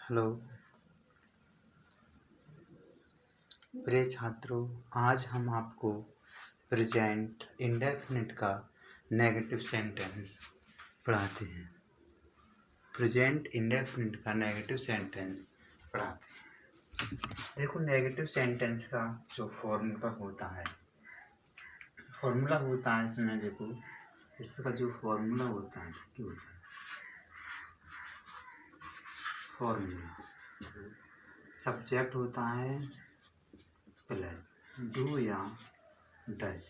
Hello प्रिय छात्रों, आज हम आपको प्रेजेंट इंडेफिनिट का नेगेटिव सेंटेंस पढ़ाते हैं। प्रेजेंट इंडेफिनिट का नेगेटिव सेंटेंस पढ़ाते हैं। देखो, नेगेटिव सेंटेंस का जो फॉर्मूला होता है इसमें देखो, इसका जो फॉर्मूला होता है क्या होता है? फॉर्मूला सब्जेक्ट होता है प्लस डू या does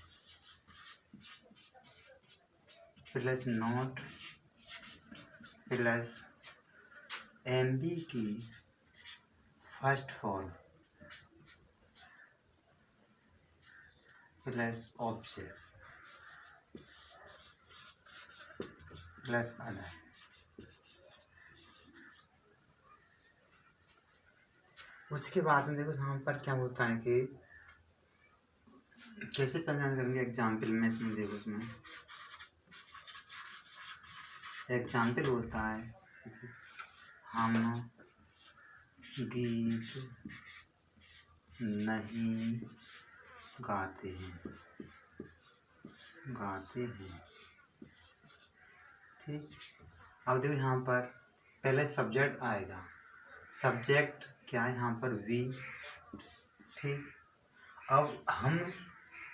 plus not plus MB की first form plus object plus other. उसके बाद में देखो यहाँ पर क्या होता है कि कैसे पहचान करेंगे एग्जाम्पल में। इसमें देखो, इसमें एग्जाम्पल होता है हम गीत नहीं गाते हैं। ठीक, अब देखो यहाँ पर पहले सब्जेक्ट आएगा। सब्जेक्ट क्या है यहाँ पर? वी। ठीक, अब हम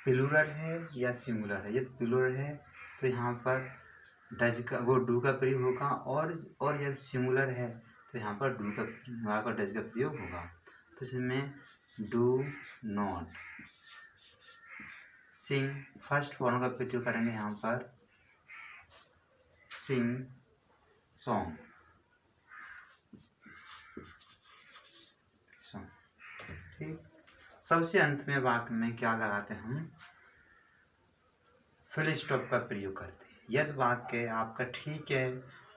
प्लूरल है या सिंगुलर है? ये प्लूरल है तो यहाँ पर डज का वो डू का प्रयोग होगा, और यदि सिंगुलर है तो यहाँ पर डू का डज का प्रयोग होगा। तो इसमें do not sing first form का प्रयोग करेंगे यहाँ पर सिंग सॉन्ग। ठीक, सबसे अंत में वाक्य में क्या लगाते हैं? हम फुल स्टॉप का प्रयोग करते हैं। यदि वाक्य आपका ठीक है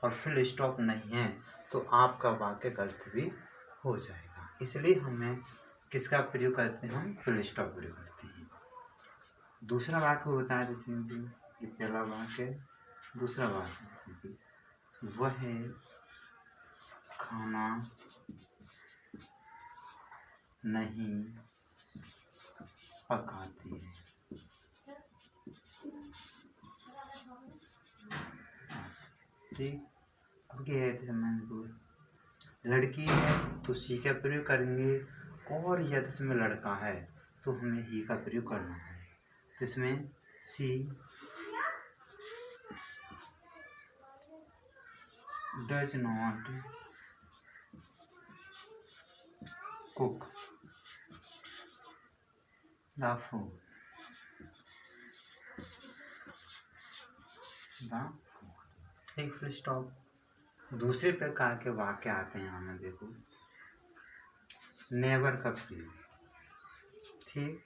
और फुल स्टॉप नहीं है तो आपका वाक्य गलत भी हो जाएगा। इसलिए हमें किसका प्रयोग करते हैं? हम फुल स्टॉप प्रयोग करते हैं। दूसरा वाक्य होता है जैसे कि पहला वाक्य, दूसरा वाक्य जैसे वह खाना नहीं पकाती है। ठीक, अब क्या है? लड़की है तो सी का प्रयोग करेंगे, और यदि इसमें लड़का है तो हमें ही का प्रयोग करना है। तो इसमें she does not cook the food. ठीक, फुल स्टॉप। दूसरे प्रकार के वाक्य आते हैं हमें। देखो, नेवर का प्रयोग। ठीक,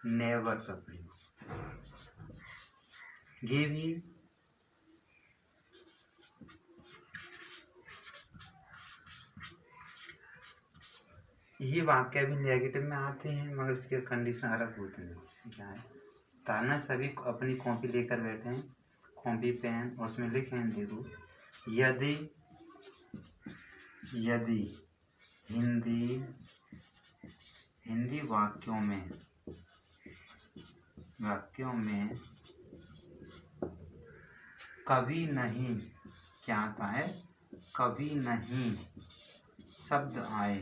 नेवर का प्रयोग। ये भी ये वाक्य भी नेगेटिव में आते हैं, मगर इसके कंडीशन अलग होते हैं। क्या है? ताना सभी अपनी कॉपी लेकर बैठे हैं, कॉपी पेन, उसमें लिखें। देखो, यदि हिंदी वाक्यों में कभी नहीं क्या आता है? कभी नहीं शब्द आए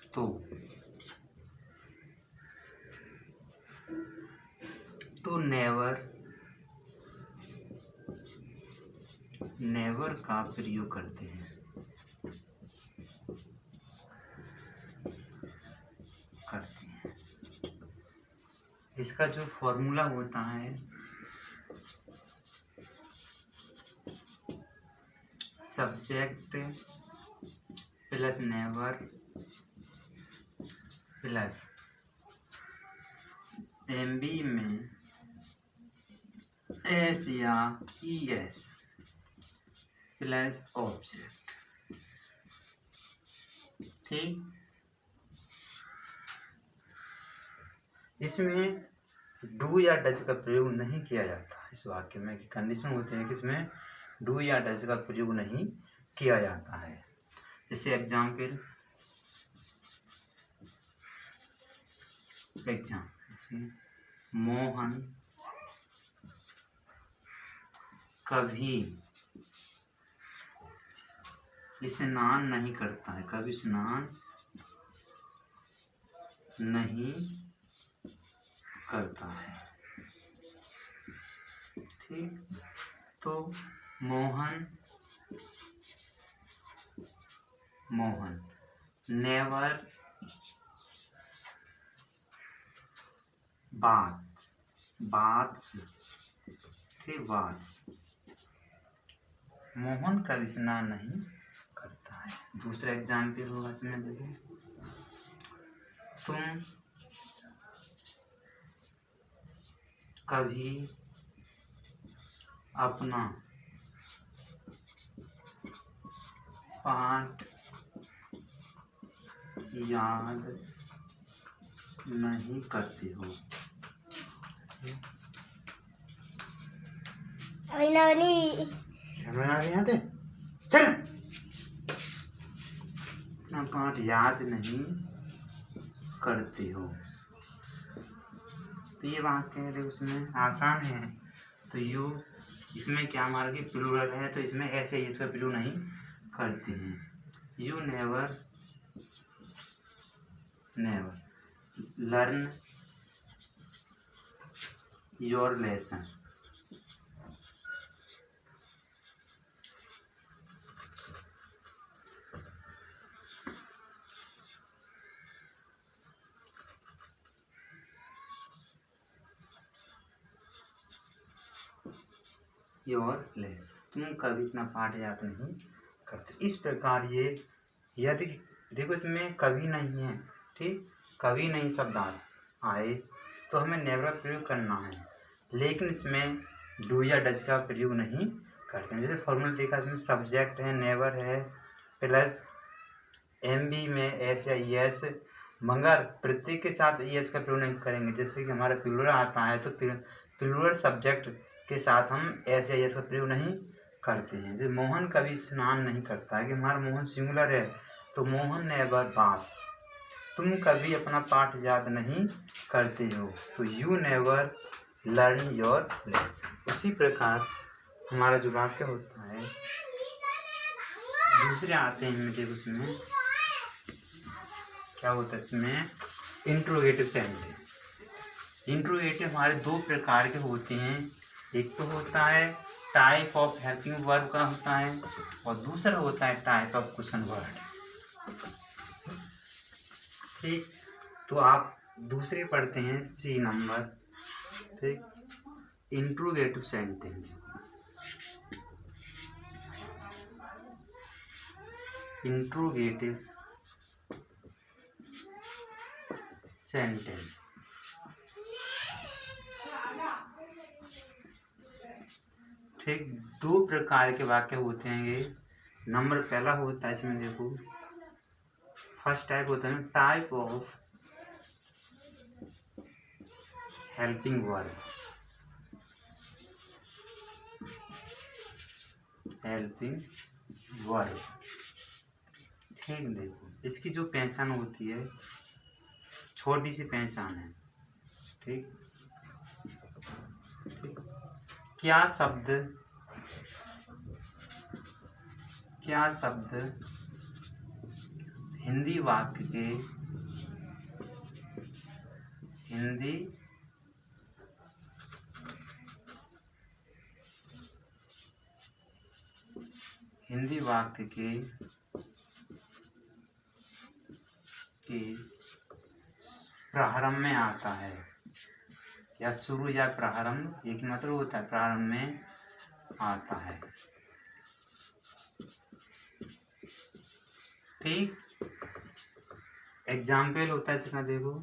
तो नेवर का प्रयोग करते हैं। इसका जो फॉर्मूला होता है subject plus never plus MB में एस या ईएस प्लस ऑब्जेक्ट। ठीक, इसमें डू या डज का प्रयोग नहीं किया जाता इस वाक्य में। कंडीशन होते हैं कि इसमें डू या डज का प्रयोग नहीं किया जाता है। जैसे एग्जाम्पल मोहन कभी स्नान नहीं करता है, कभी स्नान नहीं करता है। ठीक, तो मोहन नेवर बाथ्स, ठीक, बाथ्स, मोहन कभी स्नान नहीं करता है। दूसरा एग्जाम्पल होगा इसमें, देखो तुम कभी अपना पाठ याद नहीं करते हो। चल, अपना पाठ याद नहीं करते हो। तो ये वाक्य है, देखो उसमें आसान है। तो यू इसमें क्या मार के प्लूरल है, तो इसमें ऐसे ही इसका प्रयोग नहीं करते हैं। You never learn your lesson. Your lesson, तुम कभी अपना पाठ याद नहीं करते। इस प्रकार ये, यदि देखो इसमें कभी नहीं है, ठीक, कभी नहीं शब्द आए तो हमें नेवर प्रयोग करना है, लेकिन इसमें डू या डज का प्रयोग नहीं करते हैं। जैसे फॉर्मूला देखा, इसमें सब्जेक्ट है, नेवर है, प्लस एमबी में एस या एस, मगर प्रत्येक के साथ एस का प्रयोग नहीं करेंगे। जैसे कि हमारा प्लूरल आता है तो प्लूरल सब्जेक्ट के साथ हम एस या एस का प्रयोग नहीं करते हैं। जैसे मोहन कभी स्नान नहीं करता है, कि हमारा मोहन सिंगुलर है तो मोहन नेवर बाथ। तुम कभी अपना पाठ याद नहीं करते हो, तो you never learn your lesson. उसी प्रकार हमारा जो वाक्य होता है, दूसरे आते हैं इनमें, देखो उसमें क्या होता है, इसमें इंट्रोगेटिव सेंटेंस। इंट्रोगेटिव हमारे दो प्रकार के होते हैं। एक तो होता है टाइप ऑफ हेल्पिंग वर्ब का होता है, और दूसरा होता है टाइप ऑफ क्वेश्चन वर्ड। ठीक, तो आप दूसरे पढ़ते हैं सी नंबर, ठीक, इंट्रोगेटिव सेंटेंस। इंट्रोगेटिव सेंटेंस, ठीक, दो प्रकार के वाक्य होते हैं ये। नंबर पहला होता है इसमें, देखो फर्स्ट टाइप होता है type of helping verb. Helping verb, ठीक, देखो इसकी जो पहचान होती है, छोटी सी पहचान है, ठीक, क्या शब्द हिंदी वाक्य के हिंदी वाक्य के प्रारंभ में आता है, या शुरू या प्रारंभ, एक मतलब होता है प्रारंभ में आता है। ठीक, एग्जाम्पल होता है इसका, देखो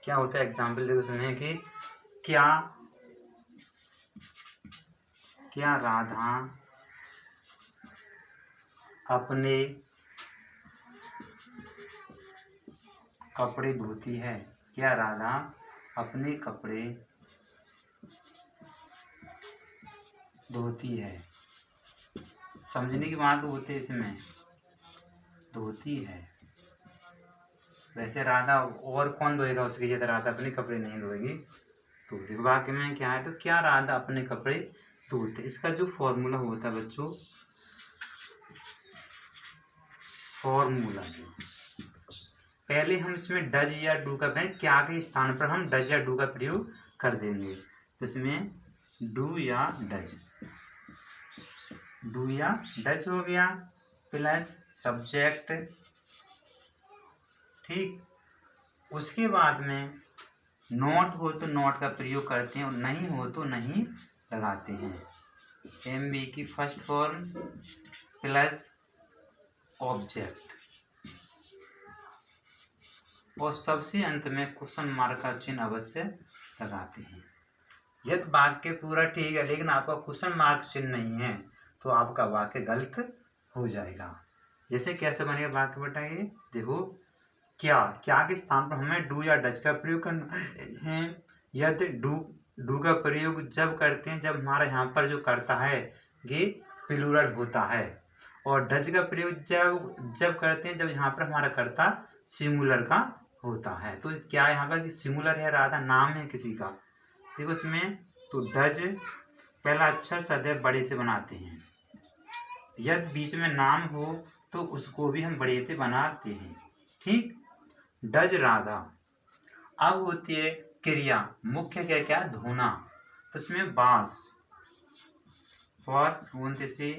क्या होता है एग्जाम्पल, देखो सुनिए कि क्या राधा अपने कपड़े धोती है। क्या राधा अपने कपड़े धोती है। समझने की बात होती है इसमें, धोती है। वैसे राधा और कौन धोएगा उसकी जगह, राधा अपने कपड़े नहीं धोएगी। तो देखो वाक्य में क्या है, तो क्या राधा अपने कपड़े धोते। इसका जो फॉर्मूला होता है बच्चों, फॉर्मूला जो पहले हम इसमें डज या डू का करें, क्या के स्थान पर हम डज या डू का प्रयोग कर देंगे। तो इसमें डू या डज, डू या डज हो गया प्लस सब्जेक्ट। ठीक, उसके बाद में नॉट हो तो नॉट का प्रयोग करते हैं और नहीं हो तो नहीं लगाते हैं। एम बी की फर्स्ट फॉर्म प्लस ऑब्जेक्ट और सबसे अंत में क्वेश्चन मार्क का चिन्ह अवश्य लगाते हैं। यदि वाक्य पूरा ठीक है लेकिन आपका क्वेश्चन मार्क चिन्ह नहीं है तो आपका वाक्य गलत हो जाएगा। जैसे कैसे बनेगा वाक्य बताइए। देखो क्या के स्थान पर हमें डू या डज का प्रयोग करना है। यदि डू का प्रयोग जब करते हैं जब हमारा यहाँ पर जो करता है ये प्लूरल होता है, और डज का प्रयोग जब करते हैं जब यहाँ पर हमारा कर्ता सिंगुलर का होता है। तो क्या यहाँ पर सिंगुलर है, राधा नाम है किसी का। देखो इसमें तो डज पहला अक्षर सदैव बड़े से बनाते हैं, यदि बीच में नाम हो तो उसको भी हम बड़े से बनाते हैं। ठीक, डज राधा। अब होती है क्रिया, मुख्य क्या क्या धोना, तो उसमें वॉश होने से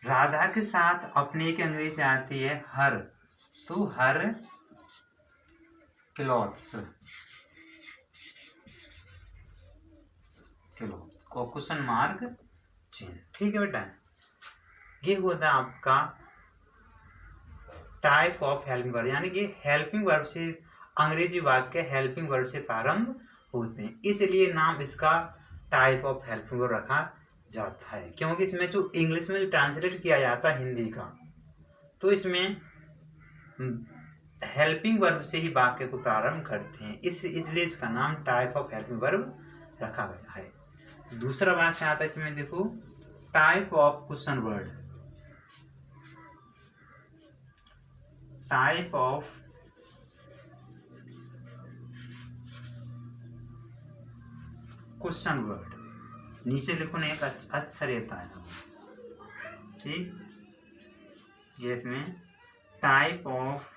राधा के साथ अपने की अंग्रेजी आती है हर, तो हर क्लॉथ्स, क्वेश्चन मार्क चिन्ह। ठीक है बेटा, ये होता है आपका टाइप ऑफ हेल्पिंग वर्ब, यानी कि हेल्पिंग वर्ब से अंग्रेजी वाक्य हेल्पिंग वर्ब से प्रारंभ होते हैं, इसलिए नाम इसका टाइप ऑफ हेल्पिंग वर्ब रखा जाता है। क्योंकि इसमें जो इंग्लिश में जो ट्रांसलेट किया जाता है हिंदी का, तो इसमें हेल्पिंग वर्ब से ही वाक्य को प्रारंभ करते हैं, इसलिए इसका नाम टाइप ऑफ हेल्पिंग वर्ब रखा गया है। दूसरा वाक्य आता है इसमें, देखो type of question word, type of question word, नीचे लिखो ना एक अच्छा रहता है। ठीक, ये इसमें type of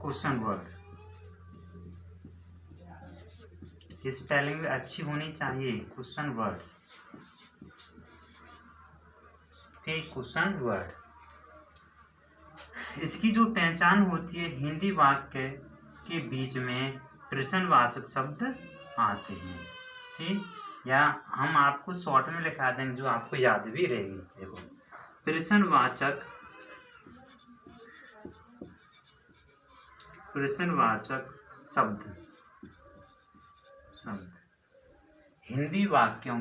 question word, spelling भी अच्छी होनी चाहिए क्वेश्चन वर्ड्स। ठीक, क्वेश्चन वर्ड, इसकी जो पहचान होती है, हिंदी वाक्य के बीच में प्रश्नवाचक शब्द आते हैं। ठीक, या हम आपको शॉर्ट में लिखा देंगे जो आपको याद भी रहेगी। देखो प्रश्नवाचक शब्द हिंदी वाक्य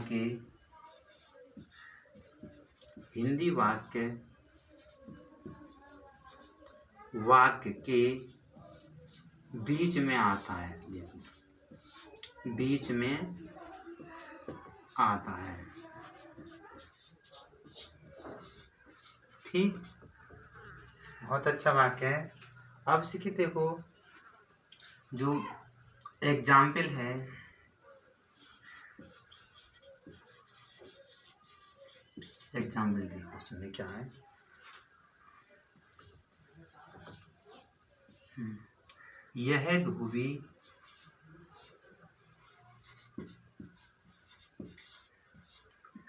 के बीच में आता है, बीच में आता है। ठीक, बहुत अच्छा वाक्य है। अब सीखी, देखो जो एग्जाम्पल है, एग्जाम्पल देखो उसमें क्या है। यह धोबी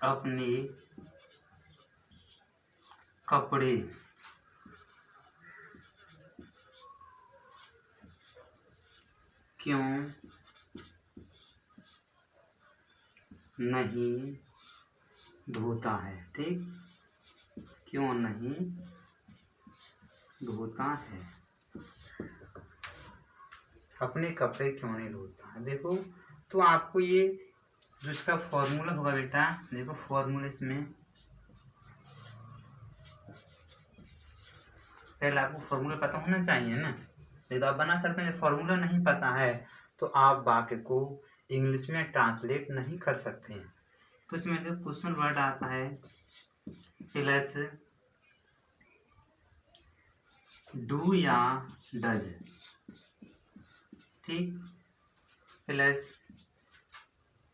अपने कपड़े क्यों नहीं धोता है। ठीक, क्यों नहीं धोता है, अपने कपड़े क्यों नहीं धोता है। देखो तो आपको ये जो इसका फॉर्मूला होगा बेटा, देखो फॉर्मूला इसमें पहले आपको फॉर्मूला पता होना चाहिए ना, नहीं तो आप बना सकते हैं। फॉर्मूला नहीं पता है तो आप वाक्य को इंग्लिश में ट्रांसलेट नहीं कर सकते हैं। तो इसमें जो क्वेश्चन वर्ड आता है प्लस डू या डज, ठीक, प्लस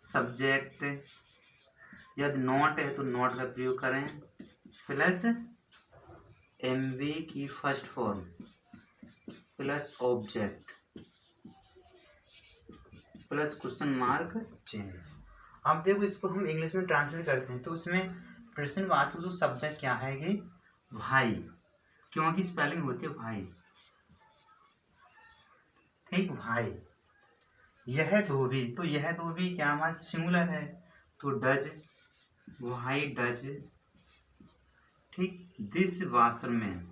सब्जेक्ट, यदि नॉट है तो नॉट का प्रयोग करें, प्लस एमवी की first form, plus object, plus question mark चिन्ह। अब देखो इसको हम इंग्लिश में ट्रांसलेट करते हैं तो उसमें प्रश्नवाचक जो शब्द है क्या है कि भाई, क्योंकि स्पेलिंग होती है भाई, ठीक, भाई। यह धोबी, तो यह धोबी क्या हमारा सिंगुलर है तो डज, भाई डज, ठीक। दिस वाशरमैन,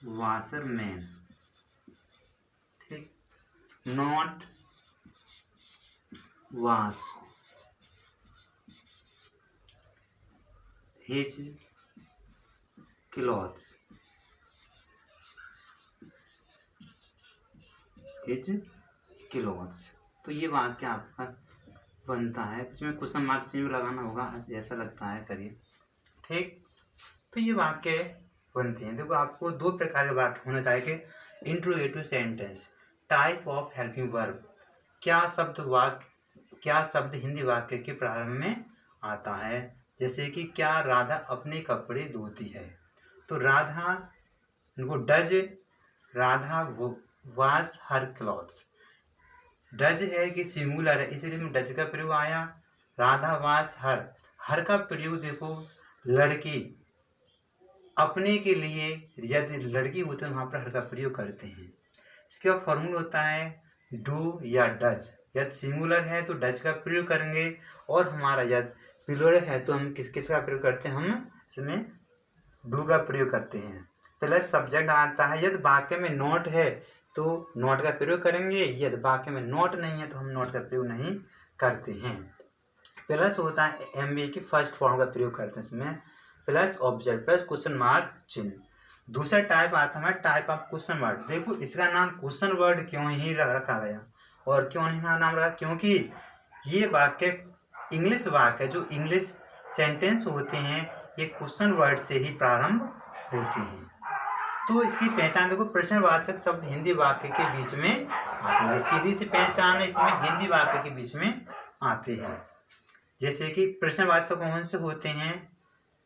वाशरमैन, ठीक। Not wash his clothes, his clothes. तो ये वाक्य आपका बनता है, इसमें क्वेश्चन मार्क चिन्ह लगाना होगा, ऐसा लगता है, करिए, ठीक। तो ये वाक्य बनते हैं। देखो आपको दो प्रकार के वाक्य होने चाहिए। Interrogative sentence, type of helping verb, क्या शब्द हिंदी वाक्य के प्रारंभ में आता है। जैसे कि क्या राधा अपने कपड़े धोती है, तो राधा वो does, Radha wash her clothes, does है कि सिंगुलर है इसलिए में डज का प्रयोग आया। राधा वॉश हर का प्रयोग देखो लड़की अपने के लिए, यदि लड़की होती है वहाँ पर हर का प्रयोग करते हैं। इसके बाद फॉर्मूला होता है डू या डज, यदि सिंगुलर है तो डज का प्रयोग करेंगे, और हमारा यदि प्लूरल है तो हम किसका प्रयोग करते हैं, हम इसमें डू का प्रयोग करते हैं। प्लस सब्जेक्ट आता है, यदि वाक्य में नॉट है तो नॉट का प्रयोग करेंगे, यदि वाक्य में नॉट नहीं है तो हम नॉट का प्रयोग नहीं करते हैं। प्लस होता है एमवी की फर्स्ट फॉर्म का प्रयोग करते हैं इसमें, plus object, plus question mark चिन्ह। दूसरा टाइप आता है टाइप ऑफ क्वेश्चन वर्ड। देखो इसका नाम क्वेश्चन वर्ड क्यों ही रखा गया, और क्यों नहीं नाम रखा, क्योंकि ये वाक्य इंग्लिश वाक्य जो इंग्लिश सेंटेंस होते हैं ये क्वेश्चन वर्ड से ही प्रारंभ होते हैं। तो इसकी पहचान देखो, प्रश्नवाचक शब्द हिंदी वाक्य के बीच में आते हैं, सीधी सी पहचान है इसमें, हिंदी वाक्य के बीच में आते हैं। जैसे कि प्रश्नवाचक कौन से होते हैं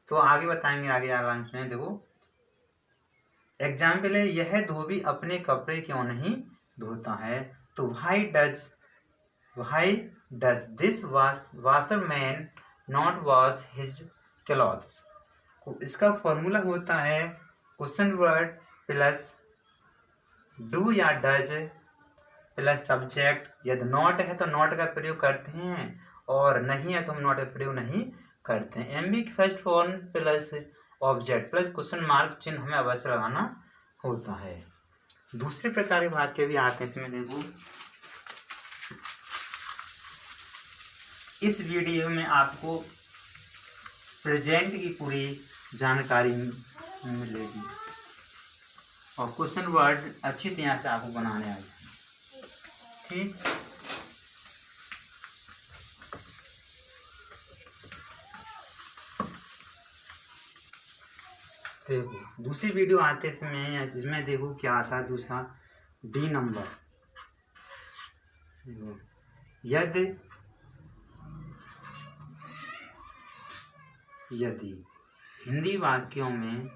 तो आगे बताएंगे, आगे आराम से देखो। एग्जाम्पल है, यह धोबी अपने कपड़े क्यों नहीं धोता है, तो why does this washerman not wash his clothes. इसका फॉर्मूला होता है क्वेश्चन वर्ड प्लस डू या डज प्लस सब्जेक्ट, यदि नॉट है तो नॉट का प्रयोग करते हैं, और नहीं है तो हम नॉट का प्रयोग नहीं करते हैं। एमबी की first form plus object plus question mark चिन्ह हमें अवश्य लगाना होता है। दूसरे प्रकार के वाक्य भी आते हैं इसमें। देखो इस वीडियो में आपको प्रेजेंट की पूरी जानकारी मिलेगी, और क्वेश्चन वर्ड अच्छी तरह से आपको बनाने आएगी, ठीक। देखो दूसरी वीडियो आते इसमें देखो क्या आता है दूसरा डी नंबर। यदि हिंदी वाक्यों में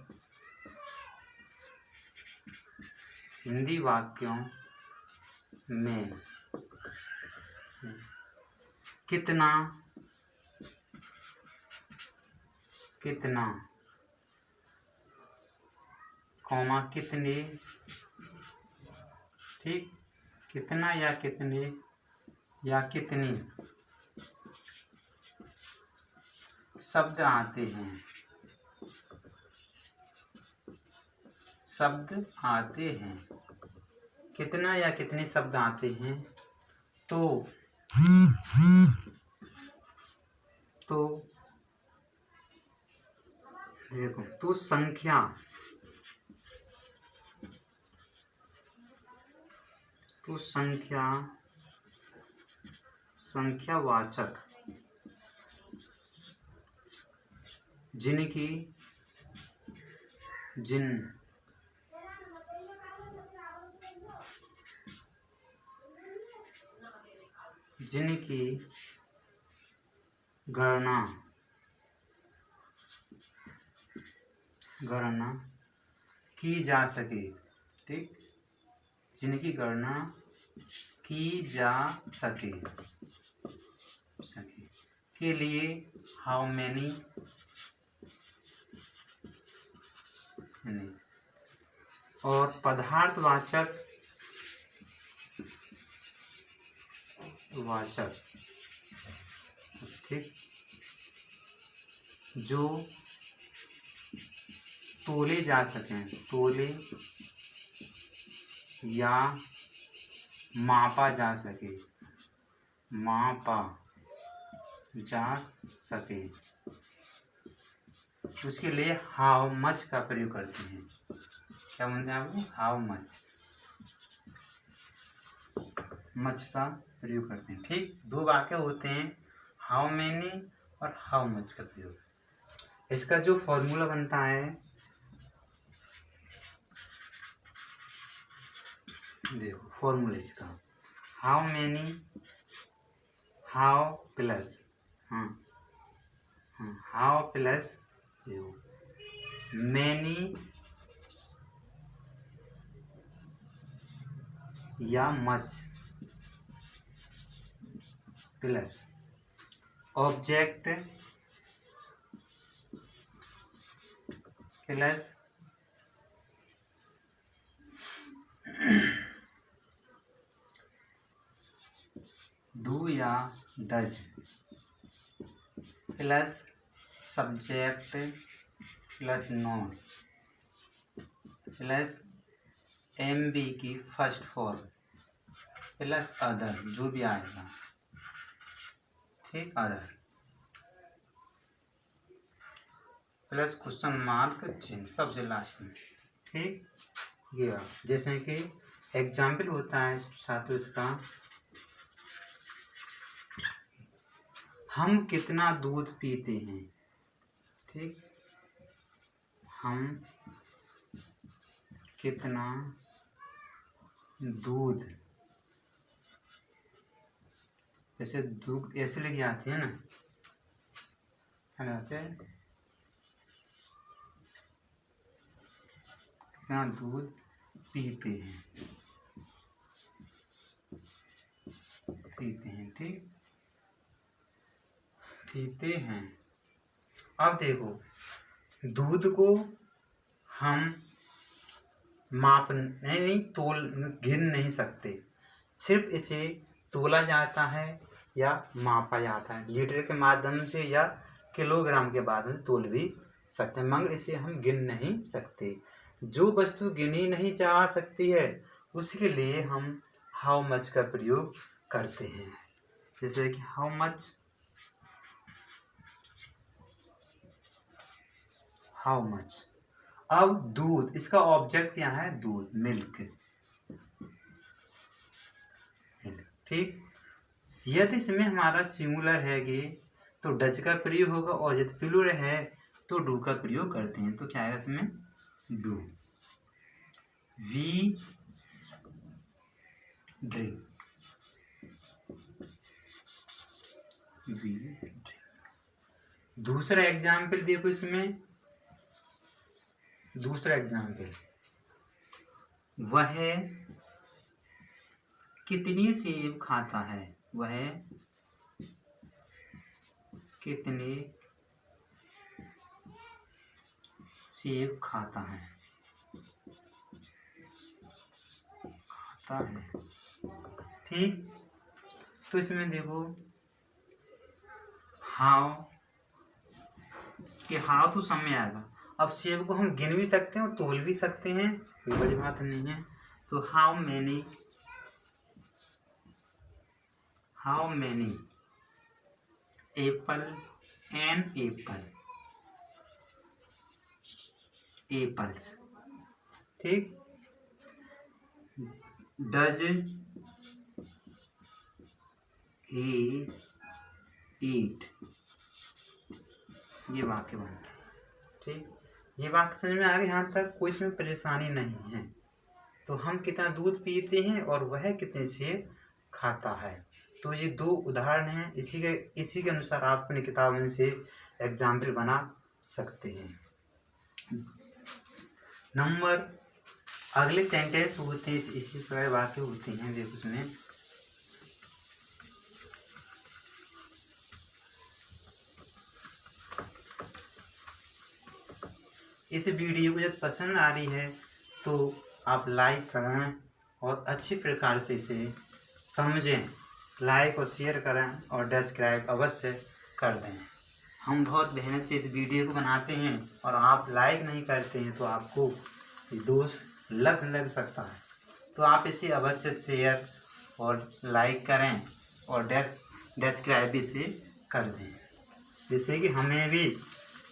कितना कॉमा कितने, ठीक, कितना या कितने या कितनी शब्द आते हैं, कितना या कितने शब्द आते हैं, तो देखो तो संख्या संख्यावाचक जिनकी गणना की जा सके, ठीक, जिनकी गणना की जा सके के लिए हाउ मैनी और पदार्थवाचक ठीक, जो तोले जा सकें, तोले या मापा जा सके, उसके लिए हाउ मच का प्रयोग करते हैं। क्या बोलते हैं आपको? हाउ मच का प्रयोग करते हैं, ठीक। दो वाक्य होते हैं, हाउ मैनी और हाउ मच का प्रयोग। इसका जो फॉर्मूला बनता है, देखो फॉर्मूला इसका, how many, how plus how plus many या much plus object plus do या does plus subject plus none plus MB की फर्स्ट फॉर्म प्लस अदर, जो भी आएगा, ठीक, अदर प्लस क्वेश्चन मार्क चिन्ह सबसे लास्ट में, ठीक। ये जैसे कि एग्जाम्पल होता है साथियों इसका, हम कितना दूध पीते हैं, ठीक, हम कितना दूध, ऐसे दूध ऐसे लिखी आती है ना, कितना दूध पीते हैं, ठीक, पीते हैं। अब देखो दूध को हम माप नहीं गिन नहीं सकते, सिर्फ इसे तोला जाता है या मापा जाता है, लीटर के माध्यम से या किलोग्राम के माध्यम से तोल भी सकते हैं, मगर इसे हम गिन नहीं सकते। जो वस्तु गिनी नहीं जा सकती है उसके लिए हम हाउ मच का प्रयोग करते हैं, जैसे कि हाउ मच। अब दूध, इसका ऑब्जेक्ट क्या है? दूध, मिल्क, ठीक। यदि इसमें हमारा सिंगुलर है तो डच का प्रयोग होगा, और यदि प्लूरल है तो डू का प्रयोग करते हैं। तो क्या आएगा इसमें? डू। वी ड्रिंक, दूसरा एग्जाम्पल देखो, इसमें दूसरा एग्जाम्पल, वह कितनी सेब खाता है, वह कितने सेब खाता है, ठीक। तो इसमें देखो हाउ तो सामने आएगा। अब सेब को हम गिन भी सकते हैं और तोल भी सकते हैं, कोई बड़ी बात नहीं है। तो how many apple, an apple, apples. ठीक, डज ही ईट, ये वाक्य बनता है। ठीक, ये वाक्य समझ में आ गया, यहाँ तक कोई इसमें परेशानी नहीं है। तो हम कितना दूध पीते हैं और वह कितने सेब खाता है। तो ये दो उदाहरण हैं, इसी के अनुसार आप अपनी किताब में से एग्जाम्पल बना सकते हैं। नंबर अगले सेंटेंस होते हैं, इसी प्रकार वाक्य होते हैं। देखो उसमें इस वीडियो को जब पसंद आ रही है तो आप लाइक करें और अच्छी प्रकार से इसे समझें, लाइक और शेयर करें और सब्सक्राइब अवश्य कर दें। हम बहुत मेहनत से इस वीडियो को बनाते हैं और आप लाइक नहीं करते हैं तो आपको दोष लग सकता है। तो आप इसे अवश्य शेयर और लाइक करें और सब्सक्राइब इसे कर दें, जिससे कि हमें भी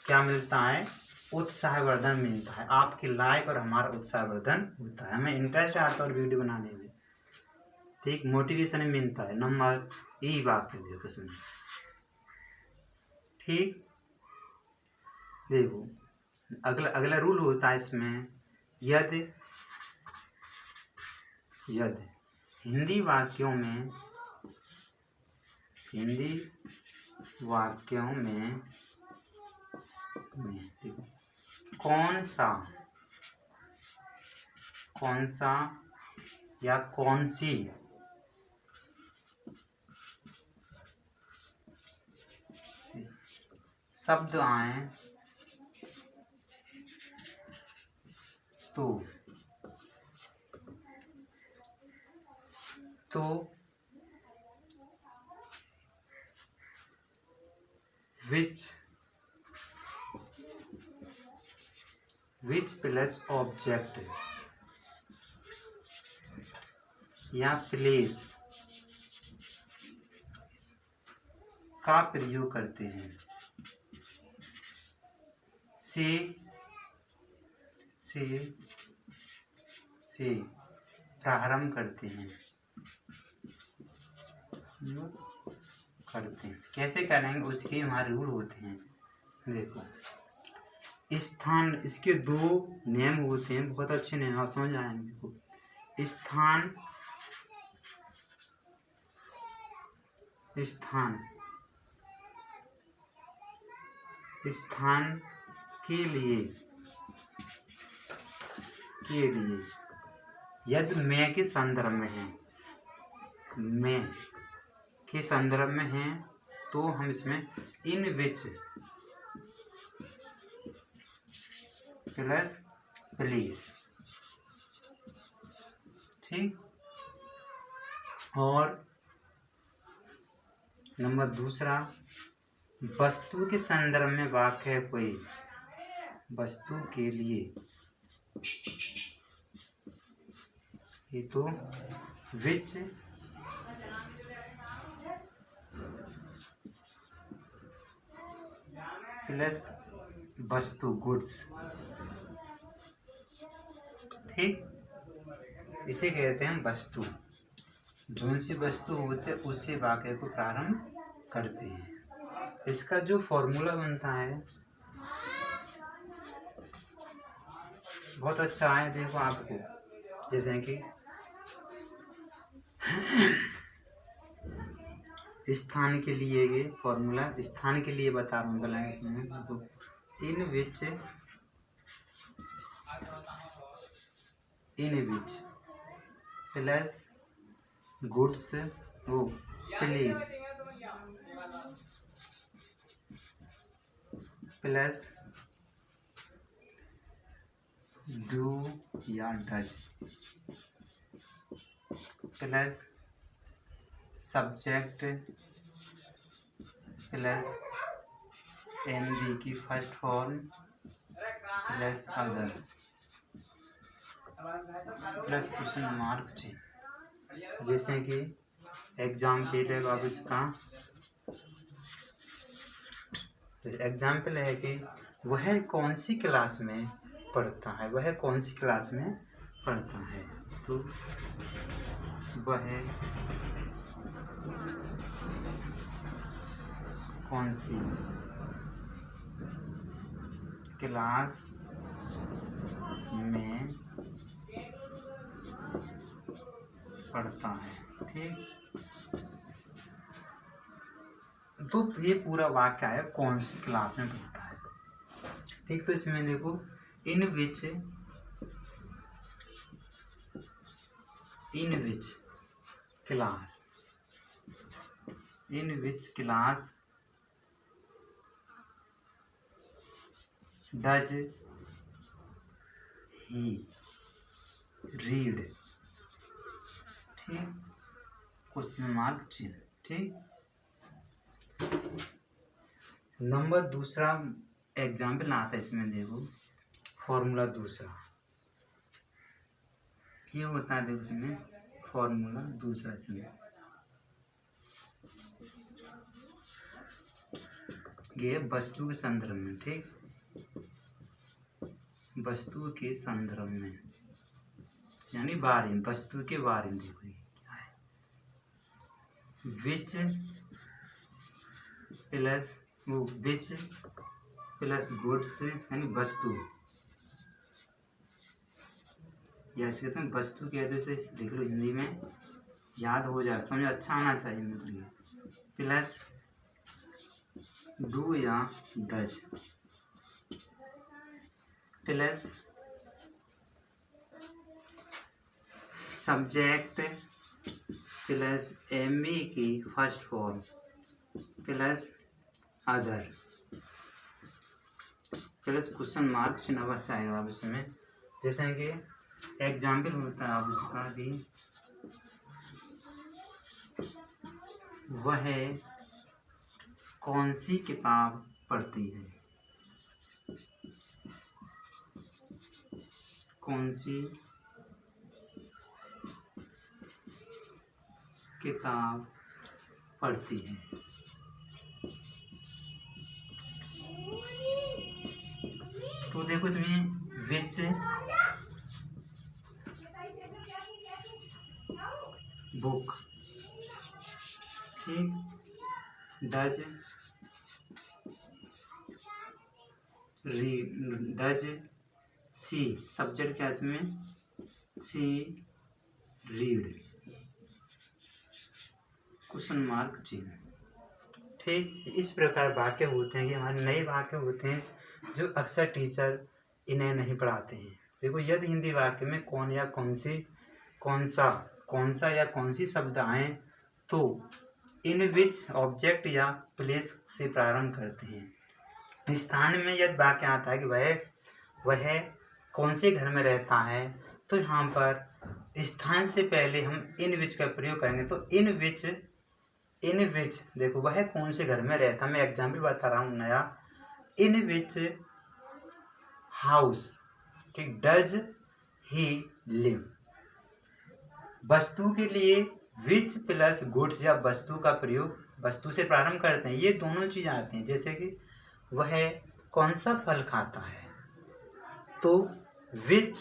क्या मिलता है, उत्साहवर्धन मिलता है। आपके लाइक और हमारा उत्साहवर्धन होता है, हमें इंटरेस्ट आता है और वीडियो बनाने में। ठीक, मोटिवेशन मिलता है। नंबर ई वाक्य देखो इसमें। ठीक, देखो अगला रूल होता है इसमें, यदि हिंदी वाक्यों में देखो कौन सा या कौन सी शब्द आए तो which प्लस ऑब्जेक्ट या प्लेस का प्रयोग करते हैं, से प्रारंभ करते हैं। कैसे करेंगे उसके हमारे रूल होते हैं। देखो स्थान, इसके दो नियम होते हैं, बहुत अच्छे नियम, आप समझ आएंगे। देखो स्थान के लिए यदि मैं के संदर्भ में है, तो हम इसमें इन विच प्लस प्लेस। ठीक, और नंबर दूसरा, वस्तु के संदर्भ में वाक्य है कोई, वस्तु के लिए, ये तो विच प्लस वस्तु, गुड्स। ठीक, इसे कहते हैं वस्तु। जोन सी वस्तु होते उसी वाक्य को प्रारंभ करते हैं। इसका जो फॉर्मूला बनता है बहुत अच्छा है। देखो आपको जैसे कि स्थान के लिए ये फॉर्मूला, स्थान के लिए बता रहा हूँ, देखो इन विच प्लस गुड्स वो प्लेस प्लस डू या does plus subject plus MV की first form plus other plus question mark चिन्ह। जैसे कि एग्जाम्पल है बाबू इसका, एग्जाम्पल है कि वह कौन सी क्लास में पढ़ता है, वह कौन सी क्लास में पढ़ता है। तो वह कौन सी क्लास में पढ़ता है। ठीक, तो ये पूरा वाक्य है कौन सी क्लास में पढ़ता है। ठीक, तो इसमें देखो in which class does he read. ठीक, क्वेश्चन मार्क चिन्ह। ठीक, नंबर दूसरा एग्जाम्पल आता है इसमें, देखो फॉर्मूला दूसरा ये होता है। देखो इसमें फॉर्मूला दूसरा इसमें ये वस्तु के संदर्भ में। ठीक, वस्तु के संदर्भ में यानी बारे में, वस्तु के बारे में। देखो ये क्या है, विच प्लस गुड्स यानी वस्तु, या ऐसे कहते हैं वस्तु कहते से लिख लो, हिंदी में याद हो जाए, समझ अच्छा आना चाहिए मतलब, प्लस डू या does plus subject plus MV की first form plus other plus question mark चिन्ह अवश्य आएगा अब इसमें। जैसे कि एग्जाम्पल होता है आप इसका भी, वह कौन सी किताब पढ़ती है, कौन सी किताब पढ़ती है। तो देखो इसमें विच बुक, ठीक, डज सी, सब्जेक्ट क्या इसमें सी रीड, क्वेश्चन मार्क चिन्ह। ठीक, इस प्रकार वाक्य होते हैं कि हमारे नए वाक्य होते हैं जो अक्सर टीचर इन्हें नहीं पढ़ाते हैं। देखो यदि हिंदी वाक्य में कौन या कौन सी, कौन सा या कौन सी शब्द आए तो इन विच ऑब्जेक्ट या प्लेस से प्रारंभ करते हैं। स्थान में यदि वाक्य आता है कि वह कौन से घर में रहता है, तो यहाँ पर स्थान से पहले हम इन विच का प्रयोग करेंगे। तो इन विच देखो वह कौन से घर में रहता, मैं एग्जाम्पल बता रहा हूँ नया, इन विच हाउस, ठीक, डज ही लिव। वस्तु के लिए विच प्लस गुड्स या वस्तु का प्रयोग, वस्तु से प्रारंभ करते हैं, ये दोनों चीज़ आती हैं। जैसे कि वह कौन सा फल खाता है, तो विच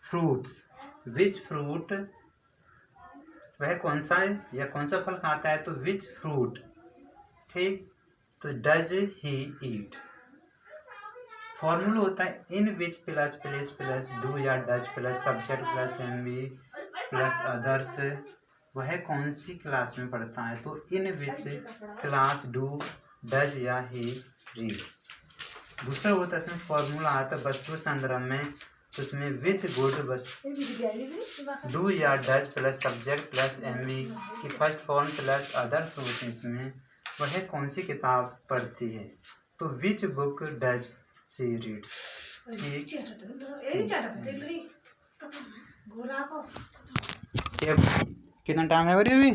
फ्रूट, वह कौन सा है या कौन सा फल खाता है, तो विच फ्रूट, ठीक, तो डज ही ईट। फॉर्मूला होता है in which plus place plus do या does plus subject plus MV plus others, वह कौन सी क्लास में पढ़ता है, तो in which class do does या ही रीड। दूसरा होता है इसमें फॉर्मूला आता है वस्तु संदर्भ में, तो उसमें विच गुड डू या does plus subject plus MV की फर्स्ट फॉर्म प्लस अदर्स होते हैं। इसमें वह कौन सी किताब पढ़ती है, तो which book does she reads. कितना टाइम है अभी?